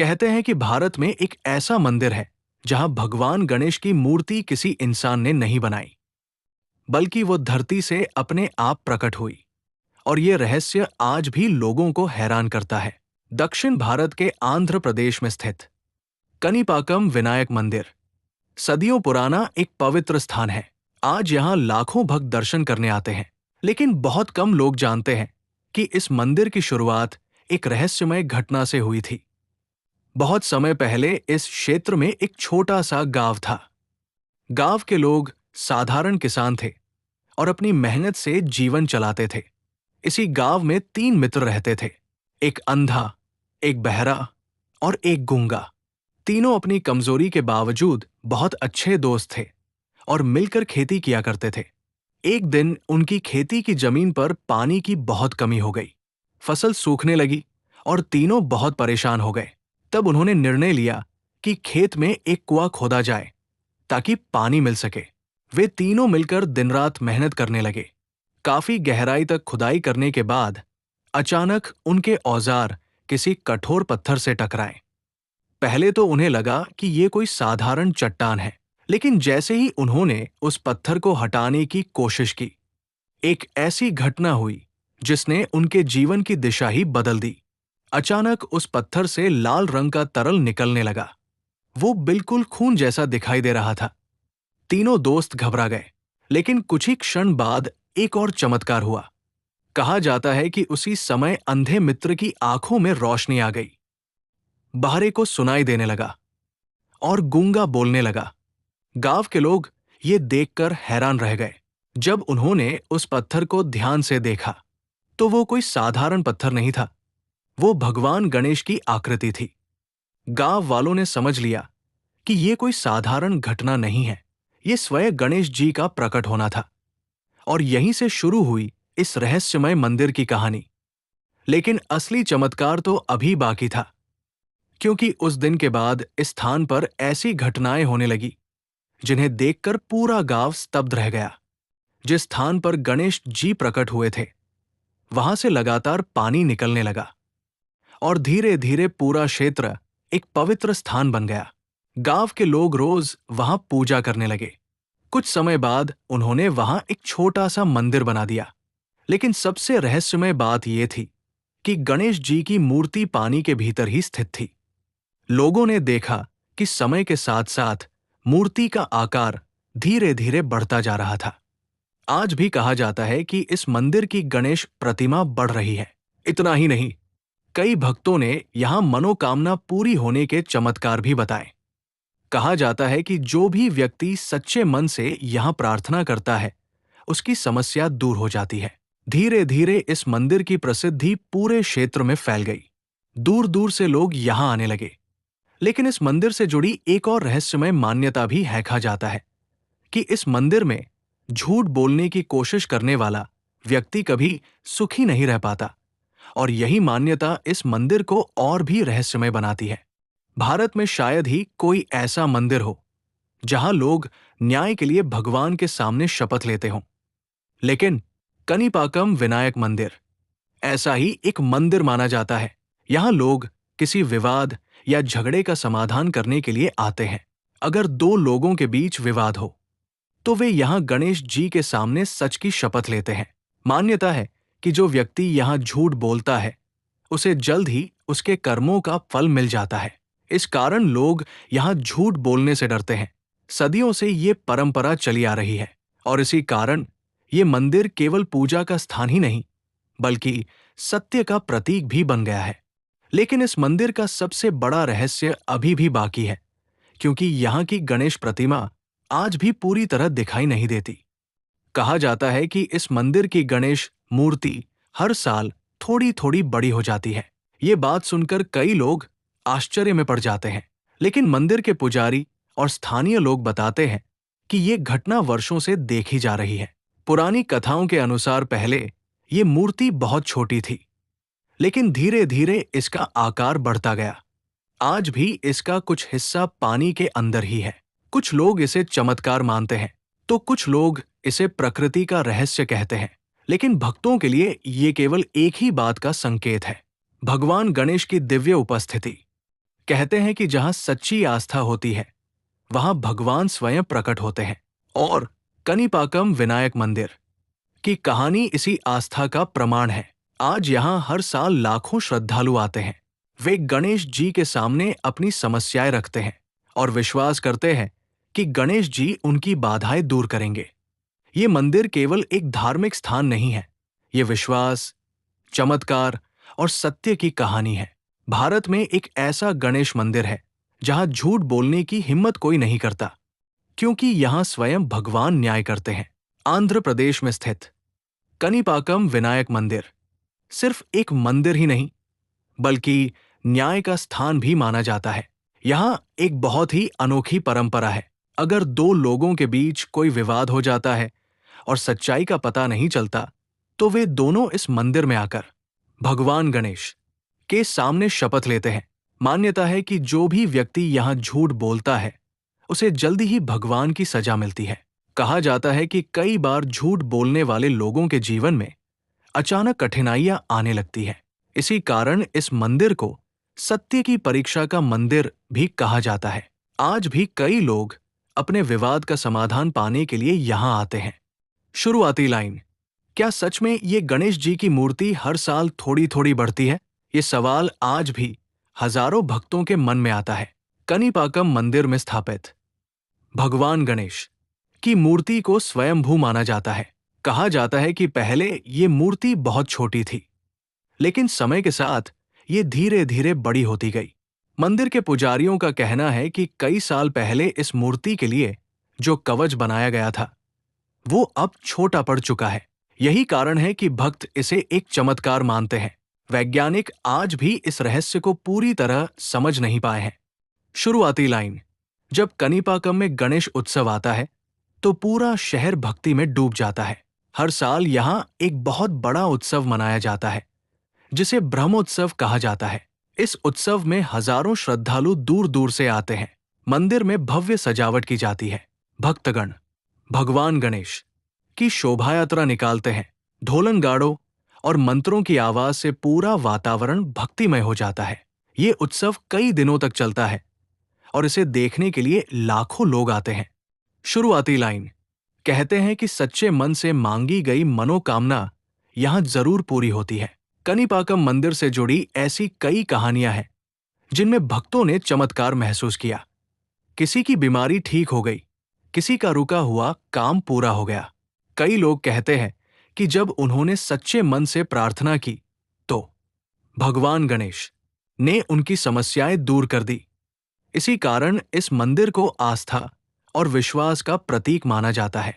कहते हैं कि भारत में एक ऐसा मंदिर है जहां भगवान गणेश की मूर्ति किसी इंसान ने नहीं बनाई, बल्कि वो धरती से अपने आप प्रकट हुई। और ये रहस्य आज भी लोगों को हैरान करता है। दक्षिण भारत के आंध्र प्रदेश में स्थित कनीपाकम विनायक मंदिर सदियों पुराना एक पवित्र स्थान है। आज यहाँ लाखों भक्त दर्शन करने आते हैं, लेकिन बहुत कम लोग जानते हैं कि इस मंदिर की शुरुआत एक रहस्यमय घटना से हुई थी। बहुत समय पहले इस क्षेत्र में एक छोटा सा गांव था। गांव के लोग साधारण किसान थे और अपनी मेहनत से जीवन चलाते थे। इसी गांव में 3 मित्र रहते थे, एक अंधा, एक बहरा और एक गूंगा। तीनों अपनी कमजोरी के बावजूद बहुत अच्छे दोस्त थे और मिलकर खेती किया करते थे। एक दिन उनकी खेती की जमीन पर पानी की बहुत कमी हो गई। फसल सूखने लगी और तीनों बहुत परेशान हो गए। तब उन्होंने निर्णय लिया कि खेत में एक कुआं खोदा जाए ताकि पानी मिल सके। वे तीनों मिलकर दिन रात मेहनत करने लगे। काफी गहराई तक खुदाई करने के बाद अचानक उनके औजार किसी कठोर पत्थर से टकराए। पहले तो उन्हें लगा कि ये कोई साधारण चट्टान है, लेकिन जैसे ही उन्होंने उस पत्थर को हटाने की कोशिश की, एक ऐसी घटना हुई जिसने उनके जीवन की दिशा ही बदल दी। अचानक उस पत्थर से लाल रंग का तरल निकलने लगा। वो बिल्कुल खून जैसा दिखाई दे रहा था। तीनों दोस्त घबरा गए, लेकिन कुछ ही क्षण बाद एक और चमत्कार हुआ। कहा जाता है कि उसी समय अंधे मित्र की आंखों में रोशनी आ गई, बहरे को सुनाई देने लगा और गूंगा बोलने लगा। गांव के लोग ये देखकर हैरान रह गए। जब उन्होंने उस पत्थर को ध्यान से देखा तो वो कोई साधारण पत्थर नहीं था, वो भगवान गणेश की आकृति थी। गांव वालों ने समझ लिया कि ये कोई साधारण घटना नहीं है, ये स्वयं गणेश जी का प्रकट होना था। और यहीं से शुरू हुई इस रहस्यमय मंदिर की कहानी। लेकिन असली चमत्कार तो अभी बाकी था, क्योंकि उस दिन के बाद इस स्थान पर ऐसी घटनाएं होने लगी जिन्हें देखकर पूरा गांव स्तब्ध रह गया। जिस स्थान पर गणेश जी प्रकट हुए थे, वहां से लगातार पानी निकलने लगा और धीरे धीरे पूरा क्षेत्र एक पवित्र स्थान बन गया। गांव के लोग रोज वहां पूजा करने लगे। कुछ समय बाद उन्होंने वहां एक छोटा सा मंदिर बना दिया। लेकिन सबसे रहस्यमय बात यह थी कि गणेश जी की मूर्ति पानी के भीतर ही स्थित थी। लोगों ने देखा कि समय के साथ साथ मूर्ति का आकार धीरे धीरे बढ़ता जा रहा था। आज भी कहा जाता है कि इस मंदिर की गणेश प्रतिमा बढ़ रही है। इतना ही नहीं, कई भक्तों ने यहां मनोकामना पूरी होने के चमत्कार भी बताए। कहा जाता है कि जो भी व्यक्ति सच्चे मन से यहां प्रार्थना करता है, उसकी समस्या दूर हो जाती है। धीरे धीरे इस मंदिर की प्रसिद्धि पूरे क्षेत्र में फैल गई। दूर दूर से लोग यहां आने लगे। लेकिन इस मंदिर से जुड़ी एक और रहस्यमय मान्यता भी है। कहा जाता है कि इस मंदिर में झूठ बोलने की कोशिश करने वाला व्यक्ति कभी सुखी नहीं रह पाता, और यही मान्यता इस मंदिर को और भी रहस्यमय बनाती है। भारत में शायद ही कोई ऐसा मंदिर हो जहां लोग न्याय के लिए भगवान के सामने शपथ लेते हों, लेकिन कनीपाकम विनायक मंदिर ऐसा ही एक मंदिर माना जाता है। यहां लोग किसी विवाद या झगड़े का समाधान करने के लिए आते हैं। अगर 2 लोगों के बीच विवाद हो तो वे यहां गणेश जी के सामने सच की शपथ लेते हैं। मान्यता है कि जो व्यक्ति यहां झूठ बोलता है, उसे जल्द ही उसके कर्मों का फल मिल जाता है। इस कारण लोग यहां झूठ बोलने से डरते हैं। सदियों से ये परंपरा चली आ रही है, और इसी कारण ये मंदिर केवल पूजा का स्थान ही नहीं, बल्कि सत्य का प्रतीक भी बन गया है। लेकिन इस मंदिर का सबसे बड़ा रहस्य अभी भी बाकी है, क्योंकि यहाँ की गणेश प्रतिमा आज भी पूरी तरह दिखाई नहीं देती। कहा जाता है कि इस मंदिर की गणेश मूर्ति हर साल थोड़ी थोड़ी बड़ी हो जाती है। ये बात सुनकर कई लोग आश्चर्य में पड़ जाते हैं, लेकिन मंदिर के पुजारी और स्थानीय लोग बताते हैं कि ये घटना वर्षों से देखी जा रही है। पुरानी कथाओं के अनुसार पहले ये मूर्ति बहुत छोटी थी, लेकिन धीरे धीरे इसका आकार बढ़ता गया। आज भी इसका कुछ हिस्सा पानी के अंदर ही है। कुछ लोग इसे चमत्कार मानते हैं, तो कुछ लोग इसे प्रकृति का रहस्य कहते हैं। लेकिन भक्तों के लिए ये केवल एक ही बात का संकेत है, भगवान गणेश की दिव्य उपस्थिति। कहते हैं कि जहां सच्ची आस्था होती है वहां भगवान स्वयं प्रकट होते हैं। और कनीपाकम विनायक मंदिर की कहानी इसी आस्था का प्रमाण है। आज यहां हर साल लाखों श्रद्धालु आते हैं। वे गणेश जी के सामने अपनी समस्याएं रखते हैं और विश्वास करते हैं कि गणेश जी उनकी बाधाएं दूर करेंगे। ये मंदिर केवल एक धार्मिक स्थान नहीं है, ये विश्वास, चमत्कार और सत्य की कहानी है। भारत में एक ऐसा गणेश मंदिर है जहां झूठ बोलने की हिम्मत कोई नहीं करता, क्योंकि यहां स्वयं भगवान न्याय करते हैं। आंध्र प्रदेश में स्थित कनीपाकम विनायक मंदिर सिर्फ एक मंदिर ही नहीं, बल्कि न्याय का स्थान भी माना जाता है। यहां एक बहुत ही अनोखी परंपरा है। अगर दो लोगों के बीच कोई विवाद हो जाता है और सच्चाई का पता नहीं चलता, तो वे दोनों इस मंदिर में आकर भगवान गणेश के सामने शपथ लेते हैं। मान्यता है कि जो भी व्यक्ति यहां झूठ बोलता है उसे जल्दी ही भगवान की सजा मिलती है। कहा जाता है कि कई बार झूठ बोलने वाले लोगों के जीवन में अचानक कठिनाइयां आने लगती हैं। इसी कारण इस मंदिर को सत्य की परीक्षा का मंदिर भी कहा जाता है। आज भी कई लोग अपने विवाद का समाधान पाने के लिए यहां आते हैं। शुरुआती लाइन: क्या सच में ये गणेश जी की मूर्ति हर साल थोड़ी थोड़ी बढ़ती है? ये सवाल आज भी हजारों भक्तों के मन में आता है। कनीपाकम मंदिर में स्थापित भगवान गणेश की मूर्ति को स्वयंभू माना जाता है। कहा जाता है कि पहले ये मूर्ति बहुत छोटी थी, लेकिन समय के साथ ये धीरे धीरे बड़ी होती गई। मंदिर के पुजारियों का कहना है कि कई साल पहले इस मूर्ति के लिए जो कवच बनाया गया था वो अब छोटा पड़ चुका है। यही कारण है कि भक्त इसे एक चमत्कार मानते हैं। वैज्ञानिक आज भी इस रहस्य को पूरी तरह समझ नहीं पाए हैं। शुरुआती लाइन: जब कनीपाकम में गणेश उत्सव आता है तो पूरा शहर भक्ति में डूब जाता है। हर साल यहाँ एक बहुत बड़ा उत्सव मनाया जाता है जिसे ब्रह्मोत्सव कहा जाता है। इस उत्सव में हजारों श्रद्धालु दूर दूर से आते हैं। मंदिर में भव्य सजावट की जाती है। भक्तगण भगवान गणेश की शोभा यात्रा निकालते हैं। ढोलन गाड़ों और मंत्रों की आवाज से पूरा वातावरण भक्तिमय हो जाता है। ये उत्सव कई दिनों तक चलता है और इसे देखने के लिए लाखों लोग आते हैं। शुरुआती लाइन: कहते हैं कि सच्चे मन से मांगी गई मनोकामना यहां जरूर पूरी होती है। कनीपाकम मंदिर से जुड़ी ऐसी कई कहानियां हैं जिनमें भक्तों ने चमत्कार महसूस किया। किसी की बीमारी ठीक हो गई, किसी का रुका हुआ काम पूरा हो गया। कई लोग कहते हैं कि जब उन्होंने सच्चे मन से प्रार्थना की तो भगवान गणेश ने उनकी समस्याएं दूर कर दी। इसी कारण इस मंदिर को आस्था और विश्वास का प्रतीक माना जाता है।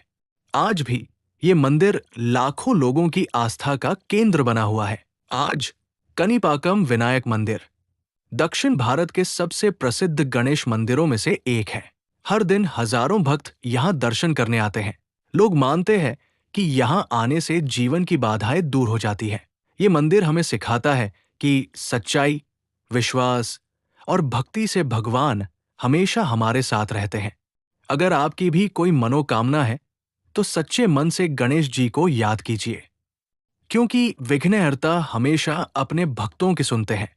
आज भी ये मंदिर लाखों लोगों की आस्था का केंद्र बना हुआ है। आज कनीपाकम विनायक मंदिर दक्षिण भारत के सबसे प्रसिद्ध गणेश मंदिरों में से एक है। हर दिन हजारों भक्त यहाँ दर्शन करने आते हैं। लोग मानते हैं कि यहाँ आने से जीवन की बाधाएं दूर हो जाती है। ये मंदिर हमें सिखाता है कि सच्चाई, विश्वास और भक्ति से भगवान हमेशा हमारे साथ रहते हैं। अगर आपकी भी कोई मनोकामना है तो सच्चे मन से गणेश जी को याद कीजिए, क्योंकि विघ्नहर्ता हमेशा अपने भक्तों की सुनते हैं।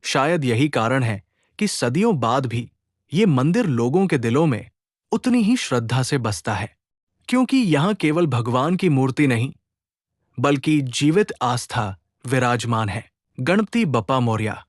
शायद यही कारण है कि सदियों बाद भी ये मंदिर लोगों के दिलों में उतनी ही श्रद्धा से बसता है, क्योंकि यहाँ केवल भगवान की मूर्ति नहीं बल्कि जीवित आस्था विराजमान है। गणपति बप्पा मोरया।